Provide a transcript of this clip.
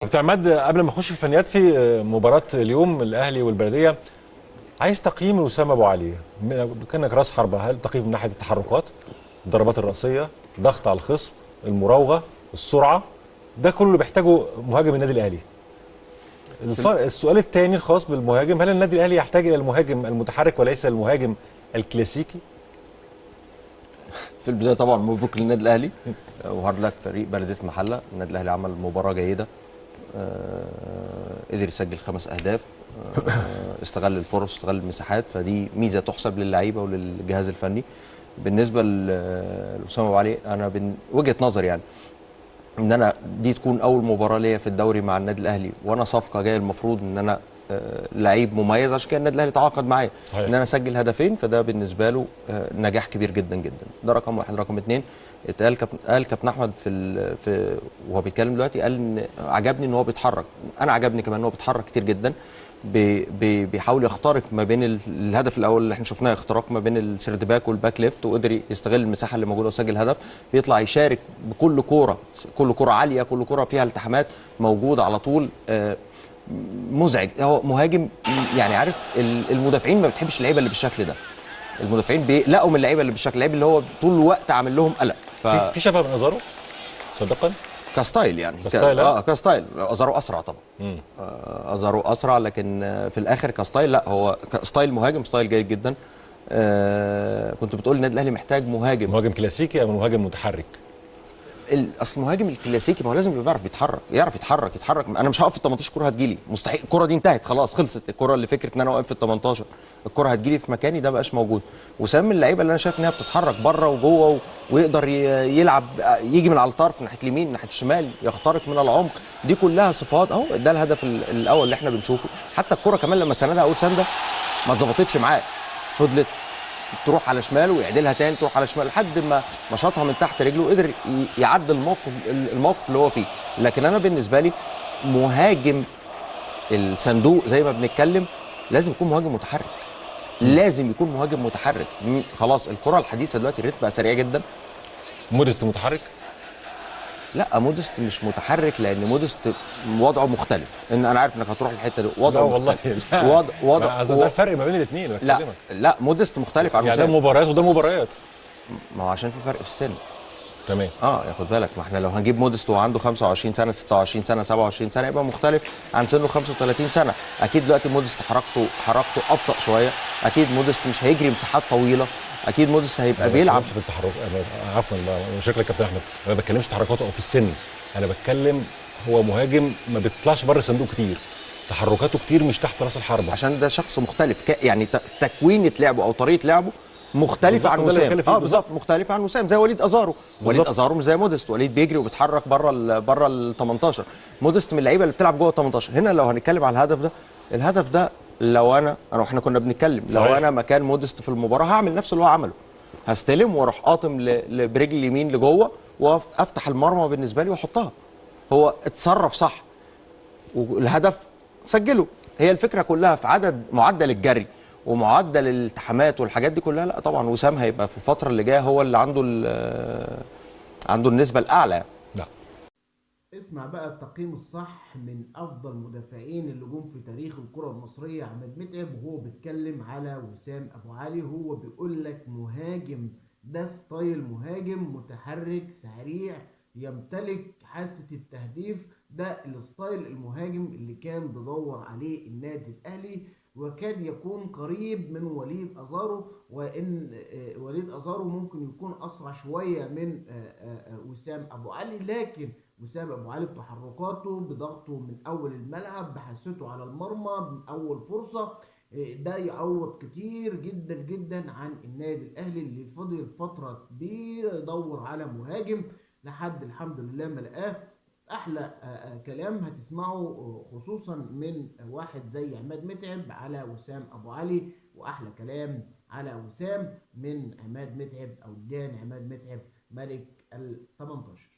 دكتور عماد، قبل ما اخش في الفنيات في مباراه اليوم الاهلي والبلديه، عايز تقييم وسام ابو علي كانك راس حربه. هل تقييم من ناحيه التحركات، الضربات الراسيه، ضغط على الخصم، المراوغه، السرعه؟ ده كله اللي بيحتاجه مهاجم النادي الاهلي. السؤال الثاني الخاص بالمهاجم، هل النادي الاهلي يحتاج الى المهاجم المتحرك وليس المهاجم الكلاسيكي؟ في البدايه طبعا مبروك للنادي الاهلي وهارد لك فريق بلديه محله. النادي الاهلي عمل مباراه جيده، قدر يسجل 5 أهداف، استغل الفرص، استغل المساحات، فدي ميزه تحسب للعيبه وللجهاز الفني. بالنسبه لأسامة أبو علي، انا وجهه نظري يعني ان انا دي تكون اول مباراه ليا في الدوري مع النادي الاهلي، وانا صفقه جايه المفروض ان انا لعيب مميز، عشان كده النادي الاهلي تعاقد معايا ان انا اسجل هدفين، فده بالنسبه له نجاح كبير جدا جدا. ده رقم واحد. رقم اتنين، قال كابتن احمد في وهو بيتكلم دلوقتي، قال ان عجبني ان هو بيتحرك. انا عجبني كمان ان هو بيتحرك كتير جدا، بيحاول يخترق ما بين الهدف الاول اللي احنا شفناه، اختراق ما بين السيرد باك والباك ليفت، وقدر يستغل المساحه اللي موجوده وسجل هدف. بيطلع يشارك بكل كوره، كل كوره عاليه، كل كوره فيها التحامات موجوده على طول. مزعج. هو مهاجم يعني، عارف المدافعين ما بتحبش اللعيبه اللي بالشكل ده. المدافعين بيقلقوا من اللعيبه اللي بالشكل، اللعيب اللي هو طول الوقت عامل لهم قلق. في شبه من ازارو سابقا كستايل يعني، كستايل. كستايل ازارو اسرع طبعا. ازارو اسرع، لكن في الاخر كستايل، لا هو ستايل مهاجم، ستايل جيد جدا. كنت بتقول النادي الاهلي محتاج مهاجم كلاسيكي او مهاجم متحرك؟ اصل المهاجم الكلاسيكي ما هو لازم يبقى بيعرف يتحرك، يعرف يتحرك. انا مش هقف في ال 18 كوره هتجيلي، مستحيل. الكوره دي انتهت خلاص، خلصت الكوره. اللي فكره ان انا واقف في ال 18 الكوره هتجيلي في مكاني، ده بقاش موجود. وسام من اللعيبه اللي انا شايف انها بتتحرك بره وجوه، ويقدر يلعب، يجي من على الطرف ناحيه اليمين ناحيه الشمال، يخترق من العمق. دي كلها صفات اهو. ده الهدف الاول اللي احنا بنشوفه. حتى الكوره كمان لما سندها اول سنده ما اتظبطتش معاه، فضلت تروح على شماله ويعدلها تاني، تروح على شمال، لحد ما شاطها من تحت رجله وقدر يعدل الموقف اللي هو فيه. لكن انا بالنسبه لي مهاجم الصندوق زي ما بنتكلم لازم يكون مهاجم متحرك. لازم يكون مهاجم متحرك. خلاص الكره الحديثه دلوقتي الريتم بقى سريع جدا. موديست متحرك؟ لا مودست مش متحرك، لان مودست وضعه مختلف. ان انا عارف انك هتروح الحته دي، لا وضعه والله مختلف. لا. ده الفرق ما بين الاثنين لا بكلمك. لا مودست مختلف عن يعني ده وسام. مباريات وده مباريات. ما هو عشان في فرق في السن. تمام. ياخد بالك، ما احنا لو هنجيب مودست وعنده 25 سنه، 26 سنه، 27 سنه، يبقى مختلف عن سنه 35 سنه. اكيد دلوقتي مودست حركته ابطا شويه. اكيد مودست مش هيجري مساحات طويله. اكيد مودست هيبقى انا ما بيلعب. بتكلمش في التحرك. عفوا شكلك كابتن احمد، ما بتكلمش تحركاته او في السن. انا بتكلم هو مهاجم ما بيطلعش بره الصندوق كتير، تحركاته كتير مش تحت راس الحربه. عشان ده شخص مختلف، يعني تكوينه لعبه او طريقه لعبه مختلفه عن وسام. بالظبط مختلفه عن وسام، زي وليد ازارو. وليد ازارو مش زي مودست. وليد بيجري وبيتحرك بره ال 18. مودست من اللعيبه اللي بتلعب جوه ال 18. هنا لو هنتكلم على الهدف ده لو احنا كنا بنتكلم صحيح. لو انا مكان مودست في المباراه هعمل نفس اللي هو عمله. هستلم واروح قاطم برجل اليمين لجوه وافتح المرمى بالنسبه لي واحطها. هو اتصرف صح والهدف سجله. هي الفكره كلها في معدل الجري ومعدل الالتحامات والحاجات دي كلها. لا طبعا وسام هيبقى في الفتره اللي جايه هو اللي عنده النسبه الاعلى. لا. اسمع بقى التقييم الصح من افضل مدافعين اللي جم في تاريخ الكره المصريه، عماد متعب، وهو بيتكلم على وسام ابو علي. هو بيقول لك مهاجم، ده ستايل مهاجم متحرك سريع يمتلك حاسه التهديف. ده الستايل المهاجم اللي كان بيدور عليه النادي الاهلي، وكاد يكون قريب من وليد ازارو. وان وليد ازارو ممكن يكون اسرع شويه من وسام ابو علي، لكن وسام ابو علي بتحركاته، بضغطه من اول الملعب، بحثته على المرمى من اول فرصه، ده يعوض كتير جدا جدا عن النادي الاهلي اللي فضل فتره كبيره يدور على مهاجم لحد الحمد لله ما لقاه. احلى كلام هتسمعه خصوصا من واحد زي عماد متعب على وسام ابو علي، واحلى كلام على وسام من عماد متعب او دان عماد متعب ملك ال 18.